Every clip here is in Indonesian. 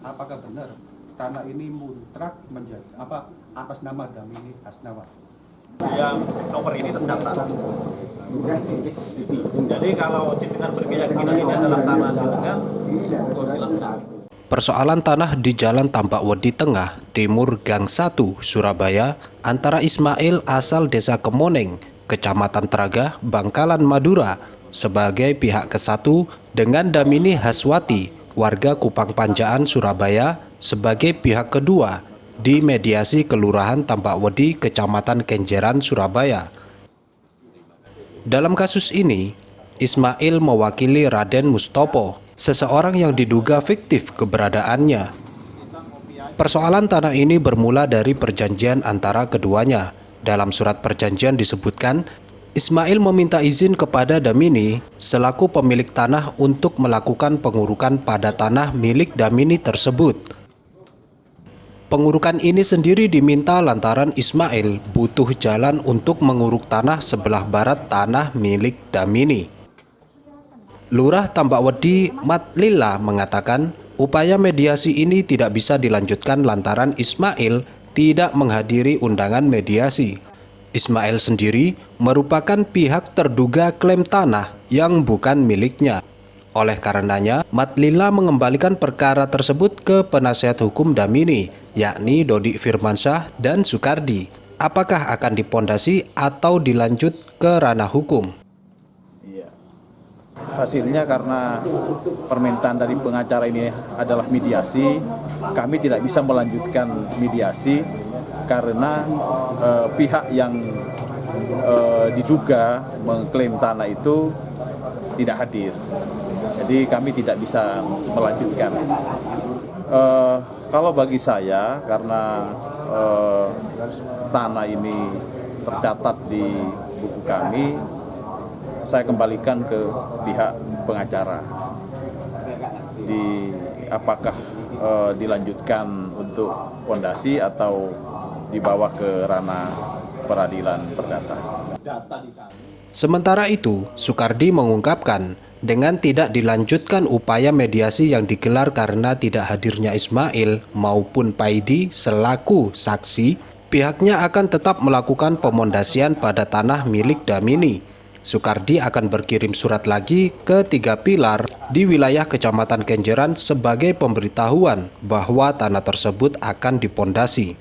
apakah benar tanah ini mutlak menjadi atas nama Damini Hasnawa? Yang nomor ini terdaftar. Jadi kalau jenengan berkeyakinan ini adalah tanah jenengan, silakan. Persoalan tanah di Jalan Tambak-Wedi Tengah, Timur Gang 1, Surabaya, antara Ismail asal Desa Kemoneng, Kecamatan Traga, Bangkalan, Madura, sebagai pihak ke-1 dengan Damini Haswati, warga Kupang Panjaan, Surabaya, sebagai pihak kedua, dimediasi Kelurahan Tambak-Wedi, Kecamatan Kenjeran, Surabaya. Dalam kasus ini, Ismail mewakili Raden Mustopo, seseorang yang diduga fiktif keberadaannya. Persoalan tanah ini bermula dari perjanjian antara keduanya. Dalam surat perjanjian disebutkan, Ismail meminta izin kepada Damini selaku pemilik tanah untuk melakukan pengurukan pada tanah milik Damini tersebut. Pengurukan ini sendiri diminta lantaran Ismail butuh jalan untuk menguruk tanah sebelah barat tanah milik Damini. Lurah Tambak-Wedi Matlila mengatakan upaya mediasi ini tidak bisa dilanjutkan lantaran Ismail tidak menghadiri undangan mediasi. Ismail sendiri merupakan pihak terduga klaim tanah yang bukan miliknya. Oleh karenanya, Matlila mengembalikan perkara tersebut ke penasihat hukum Damini, yakni Dodi Firmansyah dan Sukardi. Apakah akan dipondasi atau dilanjut ke ranah hukum? Hasilnya karena permintaan dari pengacara ini adalah mediasi, kami tidak bisa melanjutkan mediasi karena pihak yang diduga mengklaim tanah itu tidak hadir. Jadi kami tidak bisa melanjutkan. Kalau bagi saya, karena tanah ini tercatat di buku kami, saya kembalikan ke pihak pengacara. Apakah dilanjutkan untuk fondasi atau dibawa ke ranah peradilan perdata. Sementara itu, Sukardi mengungkapkan dengan tidak dilanjutkan upaya mediasi yang digelar karena tidak hadirnya Ismail maupun Paidi selaku saksi, pihaknya akan tetap melakukan pemondasian pada tanah milik Damini. Sukardi akan berkirim surat lagi ke 3 pilar di wilayah Kecamatan Kenjeran sebagai pemberitahuan bahwa tanah tersebut akan dipondasi.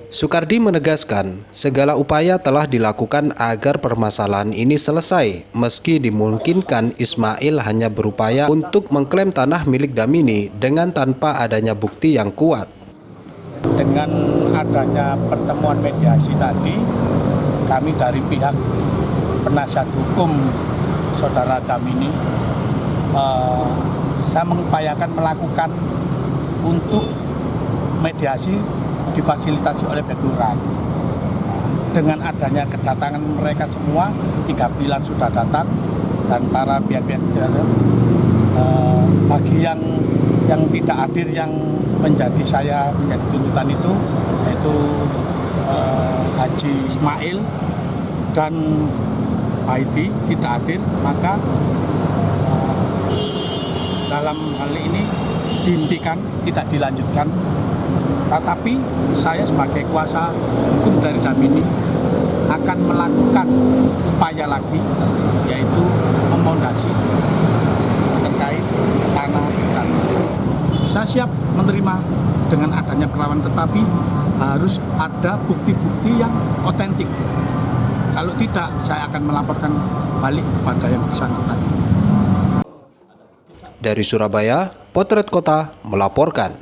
Sukardi menegaskan segala upaya telah dilakukan agar permasalahan ini selesai, meski dimungkinkan Ismail hanya berupaya untuk mengklaim tanah milik Damini dengan tanpa adanya bukti yang kuat. Dengan adanya pertemuan mediasi tadi, kami dari pihak penasihat hukum saudara Damini, saya mengupayakan melakukan untuk mediasi difasilitasi oleh pihak kelurahan. Dengan adanya kedatangan mereka semua, 3 pilar sudah datang dan para pihak-pihak bagi yang tidak hadir yang menjadi tuntutan itu, yaitu Haji Ismail dan Paidi tidak hadir, maka dalam hal ini dihentikan, tidak dilanjutkan. Tetapi saya sebagai kuasa hukum dari Damini akan melakukan upaya lagi, yaitu memondasi terkait tanah dan saya siap menerima dengan adanya perlawanan, tetapi harus ada bukti-bukti yang otentik. Kalau tidak, saya akan melaporkan balik kepada yang bersangkutan. Dari Surabaya, Potret Kota melaporkan.